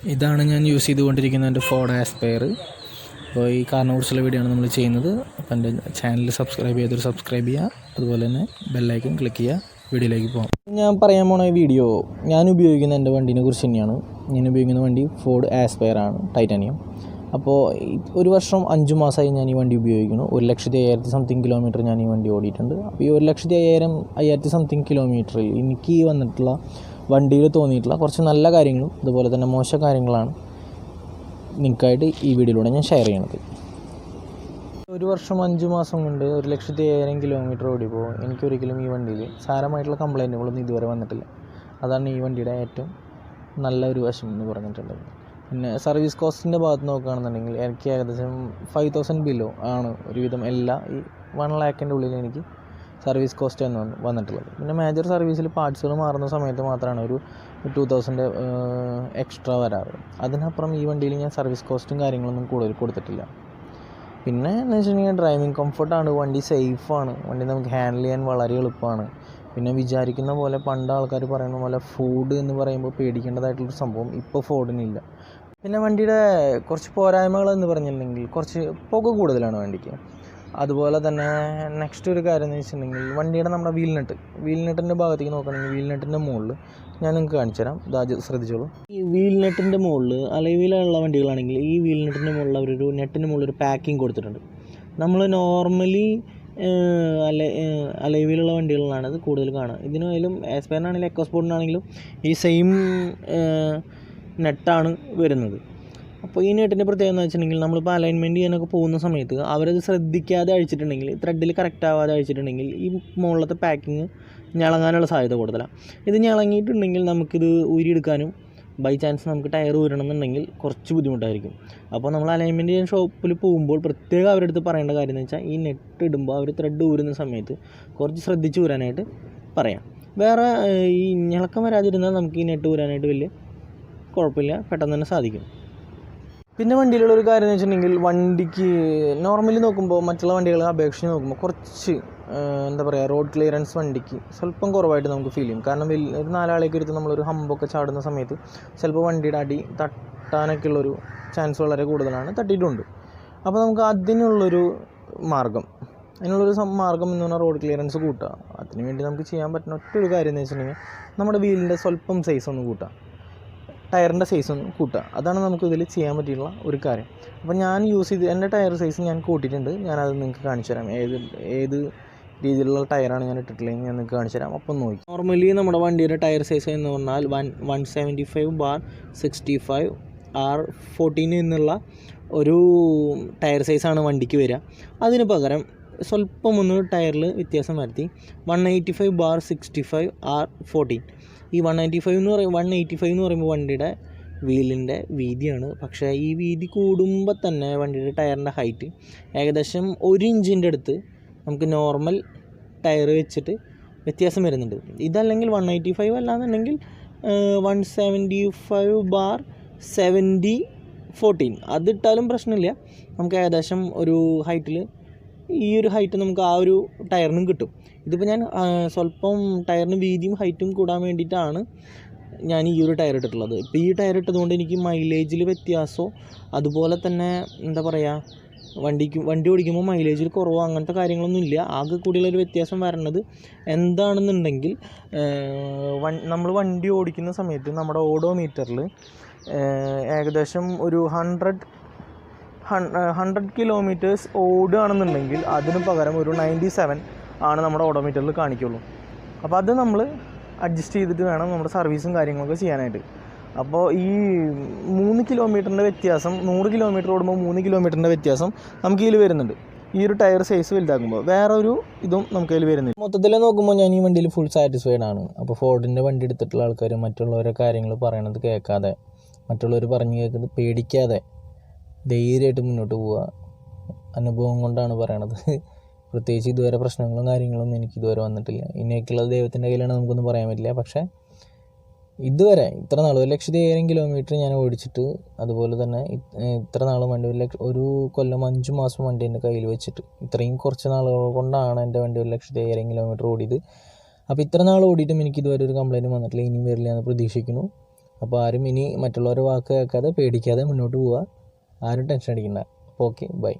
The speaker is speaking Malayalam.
ഇതാണ് ഞാൻ യൂസ് ചെയ്തുകൊണ്ടിരിക്കുന്ന എൻ്റെ ഫോർഡ് ആസ്പയർ. അപ്പോൾ ഈ കാറിനെ കുറിച്ചുള്ള വീഡിയോ ആണ് നമ്മൾ ചെയ്യുന്നത്. അപ്പോൾ എൻ്റെ ചാനൽ സബ്സ്ക്രൈബ് ചെയ്തൊരു സബ്സ്ക്രൈബ് ചെയ്യുക, അതുപോലെ തന്നെ ബെല്ലൈക്കൺ ക്ലിക്ക് ചെയ്യുക. വീഡിയോയിലേക്ക് പോകാം. ഞാൻ പറയാൻ പോണ ഈ വീഡിയോ ഞാൻ ഉപയോഗിക്കുന്ന എൻ്റെ വണ്ടീനെ കുറിച്ച് തന്നെയാണ്. ഞാൻ ഉപയോഗിക്കുന്ന വണ്ടി ഫോർഡ് ആസ്പയർ ആണ്, ടൈറ്റാനിയം. അപ്പോൾ ഒരു വർഷം 5 മാസമായി ഞാൻ ഈ വണ്ടി ഉപയോഗിക്കുന്നു. 1,05,000 സംതിങ് കിലോമീറ്റർ ഞാൻ ഈ വണ്ടി ഓടിയിട്ടുണ്ട്. അപ്പോൾ ഈ 1,05,000 സംതിങ് കിലോമീറ്ററിൽ എനിക്ക് വന്നിട്ടുള്ള വണ്ടിയിൽ തോന്നിയിട്ടുള്ള കുറച്ച് നല്ല കാര്യങ്ങളും അതുപോലെ തന്നെ മോശം കാര്യങ്ങളാണ് നിങ്ങൾക്കായിട്ട് ഈ വീഡിയോയിലൂടെ ഞാൻ ഷെയർ ചെയ്യണത്. ഒരു വർഷം 5 മാസം കൊണ്ട് 1,05,000 കിലോമീറ്റർ ഓടിയപ്പോൾ എനിക്കൊരിക്കലും ഈ വണ്ടിയിൽ സാരമായിട്ടുള്ള കംപ്ലൈൻറ്റുകളൊന്നും ഇതുവരെ വന്നിട്ടില്ല. അതാണ് ഈ വണ്ടിയുടെ ഏറ്റവും നല്ല ഒരു വശം എന്ന് പറഞ്ഞിട്ടുള്ളത്. പിന്നെ സർവീസ് കോസ്റ്റിൻ്റെ ഭാഗത്ത് നോക്കുകയാണെന്നുണ്ടെങ്കിൽ എനിക്ക് ഏകദേശം 5,000 ബിലോ ആണ് ഒരുവിധം എല്ലാ ഈ 1 ലാഖിൻ്റെ ഉള്ളിൽ എനിക്ക് സർവീസ് കോസ്റ്റ് എന്ന് വന്നിട്ടുള്ളത്. പിന്നെ മേജർ സർവീസിൽ പാർട്സുകൾ മാറുന്ന സമയത്ത് മാത്രമാണ് ഒരു 2,000 എക്സ്ട്രാ വരാറ്. അതിനപ്പുറം ഈ വണ്ടിയിൽ ഞാൻ സർവീസ് കോസ്റ്റും കാര്യങ്ങളൊന്നും കൂടുതൽ കൊടുത്തിട്ടില്ല. പിന്നെ എന്ന് വെച്ചിട്ടുണ്ടെങ്കിൽ ഡ്രൈവിംഗ് കംഫർട്ടാണ്, വണ്ടി സേഫാണ്, വണ്ടി നമുക്ക് ഹാൻഡിൽ ചെയ്യാൻ വളരെ എളുപ്പമാണ്. പിന്നെ വിചാരിക്കുന്ന പോലെ പണ്ട് ആൾക്കാർ പറയുന്ന പോലെ ഫോർഡ് എന്ന് പറയുമ്പോൾ പേടിക്കേണ്ടതായിട്ടുള്ളൊരു സംഭവം ഇപ്പോൾ ഫോർഡിനില്ല. പിന്നെ വണ്ടിയുടെ കുറച്ച് പോരായ്മകൾ എന്ന് പറഞ്ഞിട്ടുണ്ടെങ്കിൽ കുറച്ച് പുക കൂടുതലാണ് വണ്ടിക്ക്. അതുപോലെ തന്നെ നെക്സ്റ്റ് ഒരു കാര്യം എന്ന് വെച്ചിട്ടുണ്ടെങ്കിൽ വണ്ടിയുടെ നമ്മുടെ വീൽനെട്ടിൻ്റെ ഭാഗത്തേക്ക് നോക്കുകയാണെങ്കിൽ വീൽനെട്ടിൻ്റെ മുകളിൽ ഞാൻ നിങ്ങൾക്ക് കാണിച്ചു തരാം. ഇത് ശ്രദ്ധിച്ചോളൂ. ഈ വീൽനെട്ടിൻ്റെ മുകളിൽ അലൈവിലുള്ള വണ്ടികളാണെങ്കിൽ ഈ വീൽനെട്ടിൻ്റെ മുകളിൽ അവരൊരു നെറ്റിൻ്റെ മുകളിൽ ഒരു പാക്കിംഗ് കൊടുത്തിട്ടുണ്ട്. നമ്മൾ നോർമലി അലൈവിലുള്ള വണ്ടികളിലാണ് ഇത് കൂടുതൽ കാണുക. ഇതിനായാലും ആസ്പയറിനാണെങ്കിലും എക്കോസ്പോർട്ടിനാണെങ്കിലും ഈ സെയിം നെറ്റാണ് വരുന്നത്. അപ്പോൾ ഈ നെറ്റിൻ്റെ പ്രത്യേകത എന്ന് വെച്ചിട്ടുണ്ടെങ്കിൽ നമ്മളിപ്പോൾ അലൈൻമെൻറ്റ് ചെയ്യാനൊക്കെ പോകുന്ന സമയത്ത് അവരത് ശ്രദ്ധിക്കാതെ അഴിച്ചിട്ടുണ്ടെങ്കിൽ, ത്രെഡിൽ കറക്റ്റ് ആവാതെ അഴിച്ചിട്ടുണ്ടെങ്കിൽ ഈ മുകളിലത്തെ പാക്കിങ് ഞളങ്ങാനുള്ള സാധ്യത കൂടുതലാണ്. ഇത് ഞളങ്ങിയിട്ടുണ്ടെങ്കിൽ നമുക്കിത് ഊരിയെടുക്കാനും ബൈ ചാൻസ് നമുക്ക് ടയർ ഊരണമെന്നുണ്ടെങ്കിൽ കുറച്ച് ബുദ്ധിമുട്ടായിരിക്കും. അപ്പോൾ നമ്മൾ അലൈൻമെൻറ്റ് ചെയ്യാൻ ഷോപ്പിൽ പോകുമ്പോൾ പ്രത്യേകം അവരുടെ അടുത്ത് പറയേണ്ട കാര്യം എന്ന് വെച്ചാൽ ഈ നെറ്റ് ഇടുമ്പോൾ അവർ ത്രെഡ് ഊരുന്ന സമയത്ത് കുറച്ച് ശ്രദ്ധിച്ച് ഊരാനായിട്ട് പറയാം. വേറെ ഈ ഞളക്കം വരാതിരുന്നാൽ നമുക്ക് ഈ നെറ്റ് ഊരാനായിട്ട് വലിയ കുഴപ്പമില്ല, പെട്ടെന്ന് തന്നെ സാധിക്കും. പിന്നെ വണ്ടിയിലുള്ളൊരു കാര്യം എന്ന് വെച്ചിട്ടുണ്ടെങ്കിൽ വണ്ടിക്ക് നോർമലി നോക്കുമ്പോൾ മറ്റുള്ള വണ്ടികളെ അപേക്ഷിച്ച് നോക്കുമ്പോൾ കുറച്ച് എന്താ പറയുക, റോഡ് ക്ലിയറൻസ് വണ്ടിക്ക് സ്വല്പം കുറവായിട്ട് നമുക്ക് ഫീൽ ചെയ്യും. കാരണം ഒരു 4 ആളേക്ക് എടുത്ത് നമ്മളൊരു ഹമ്പൊക്കെ ചാടുന്ന സമയത്ത് ചിലപ്പോൾ വണ്ടിയുടെ അടി തട്ടാനൊക്കെ ഉള്ളൊരു ചാൻസ് വളരെ കൂടുതലാണ്, തട്ടിയിട്ടുണ്ട്. അപ്പോൾ നമുക്ക് അതിനുള്ളൊരു മാർഗ്ഗം എന്ന് പറഞ്ഞാൽ റോഡ് ക്ലിയറൻസ് കൂട്ടുക. അതിന് വേണ്ടി നമുക്ക് ചെയ്യാൻ പറ്റുന്ന ഒറ്റൊരു കാര്യം എന്ന് വെച്ചിട്ടുണ്ടെങ്കിൽ നമ്മുടെ വീലിൻ്റെ സ്വല്പം സൈസ് ഒന്ന് കൂട്ടുക, ടയറിൻ്റെ സൈസ് ഒന്ന് കൂട്ടുക. അതാണ് നമുക്ക് ഇതിൽ ചെയ്യാൻ പറ്റിയിട്ടുള്ള ഒരു കാര്യം. അപ്പോൾ ഞാൻ യൂസ് ചെയ്ത് എൻ്റെ ടയർ സൈസ് ഞാൻ കൂട്ടിയിട്ടുണ്ട്. ഞാനത് നിങ്ങൾക്ക് കാണിച്ചു തരാം. ഏത് രീതിയിലുള്ള ടയറാണ് ഞാൻ ഇട്ടിട്ടില്ലെങ്കിൽ ഞാൻ നിങ്ങൾക്ക് കാണിച്ചു തരാം. അപ്പം നോക്കി, നോർമലി നമ്മുടെ വണ്ടിയുടെ ടയർ സൈസ് എന്ന് പറഞ്ഞാൽ 175/65R14 എന്നുള്ള ഒരു ടയർ സൈസാണ് വണ്ടിക്ക് വരിക. അതിന് പകരം സ്വല്പം ഒന്ന് ടയറിൽ വ്യത്യാസം വരുത്തി 185/65R14. ഈ 185 എന്ന് പറയുമ്പോൾ വണ്ടിയുടെ വീലിൻ്റെ വീതിയാണ്. പക്ഷേ ഈ വീതി കൂടുമ്പോൾ തന്നെ വണ്ടിയുടെ ടയറിൻ്റെ ഹൈറ്റ് ഏകദേശം 1 ഇഞ്ചിൻ്റെ അടുത്ത് നമുക്ക് നോർമൽ ടയർ വെച്ചിട്ട് വ്യത്യാസം വരുന്നുണ്ട്. ഇതല്ലെങ്കിൽ 185 അല്ലാന്നുണ്ടെങ്കിൽ 175/7014 അതിട്ടാലും പ്രശ്നമില്ല. നമുക്ക് ഏകദേശം ഒരു ഹൈറ്റിൽ ഈ ഒരു ഹൈറ്റ് നമുക്ക് ആ ഒരു ടയറിനും കിട്ടും. ഇതിപ്പോൾ ഞാൻ സ്വല്പം ടയറിന് വീതിയും ഹൈറ്റും കൂടാൻ വേണ്ടിയിട്ടാണ് ഞാൻ ഈ ഒരു ടയർ ഇട്ടിട്ടുള്ളത്. ഇപ്പോൾ ഈ ടയർ ഇട്ടതുകൊണ്ട് എനിക്ക് മൈലേജിൽ വ്യത്യാസമോ അതുപോലെ തന്നെ എന്താ പറയുക, വണ്ടി ഓടിക്കുമ്പോൾ മൈലേജിൽ കുറവോ അങ്ങനത്തെ കാര്യങ്ങളൊന്നും ഇല്ല. ആകെ കൂടിയുള്ളൊരു വ്യത്യാസം വരണത് എന്താണെന്നുണ്ടെങ്കിൽ നമ്മൾ വണ്ടി ഓടിക്കുന്ന സമയത്ത് നമ്മുടെ ഓഡോമീറ്ററിൽ ഏകദേശം ഒരു 100 കിലോമീറ്റേഴ്സ് ഓടുകയാണെന്നുണ്ടെങ്കിൽ അതിന് പകരം ഒരു 97 ആണ് നമ്മുടെ ഓഡോമീറ്ററിൽ കാണിക്കുള്ളൂ. അപ്പോൾ അത് നമ്മൾ അഡ്ജസ്റ്റ് ചെയ്തിട്ട് വേണം നമ്മുടെ സർവീസും കാര്യങ്ങളൊക്കെ ചെയ്യാനായിട്ട്. അപ്പോൾ ഈ 3 കിലോമീറ്ററിൻ്റെ വ്യത്യാസം, 100 കിലോമീറ്റർ ഓടുമ്പോൾ 3 കിലോമീറ്ററിൻ്റെ വ്യത്യാസം നമുക്ക് ഇതിൽ വരുന്നുണ്ട്. ഈ ഒരു ടയർ സൈസ് വലുതാക്കുമ്പോൾ വേറെ ഒരു ഇതും നമുക്ക് അതിൽ വരുന്നില്ല. മൊത്തത്തിൽ നോക്കുമ്പോൾ ഞാൻ ഈ വണ്ടിയിൽ ഫുൾ സാറ്റിസ്ഫൈഡ് ആണ്. അപ്പോൾ ഫോർഡിൻ്റെ വണ്ടി എടുത്തിട്ടുള്ള ആൾക്കാർ മറ്റുള്ളവരെ കാര്യങ്ങൾ പറയണത് കേൾക്കാതെ, മറ്റുള്ളവർ പറഞ്ഞു കേൾക്കുന്നത് പേടിക്കാതെ ധൈര്യമായിട്ട് മുന്നോട്ട് പോവുക. അനുഭവം കൊണ്ടാണ് പറയണത്. പ്രത്യേകിച്ച് ഇതുവരെ പ്രശ്നങ്ങളും കാര്യങ്ങളൊന്നും എനിക്ക് ഇതുവരെ വന്നിട്ടില്ല. ഇനിയൊക്കെയുള്ളത് ദൈവത്തിൻ്റെ കയ്യിലാണ്, നമുക്കൊന്നും പറയാൻ പറ്റില്ല. പക്ഷേ ഇതുവരെ ഇത്ര നാൾ 1,05,000 കിലോമീറ്റർ ഞാൻ ഓടിച്ചിട്ട്, അതുപോലെ തന്നെ ഇത്ര നാൾ വണ്ടി ഒരു കൊല്ലം 5 മാസം വണ്ടി എൻ്റെ കയ്യിൽ വെച്ചിട്ട് ഇത്രയും കുറച്ച് നാളുകൾ കൊണ്ടാണ് എൻ്റെ വണ്ടി 1,05,000 കിലോമീറ്റർ ഓടിയത്. അപ്പോൾ ഇത്ര നാൾ ഓടിയിട്ടും എനിക്ക് ഇതുവരെ ഒരു കംപ്ലയിൻറ്റും വന്നിട്ടില്ല, ഇനിയും വരില്ല എന്ന് പ്രതീക്ഷിക്കുന്നു. അപ്പോൾ ആരും ഇനി മറ്റുള്ളവരുടെ വാക്ക് കേൾക്കാതെ പേടിക്കാതെ മുന്നോട്ട് പോവുക. ആരും ടെൻഷൻ അടിക്കണ്ട. അപ്പോൾ ഓക്കെ, ബൈ.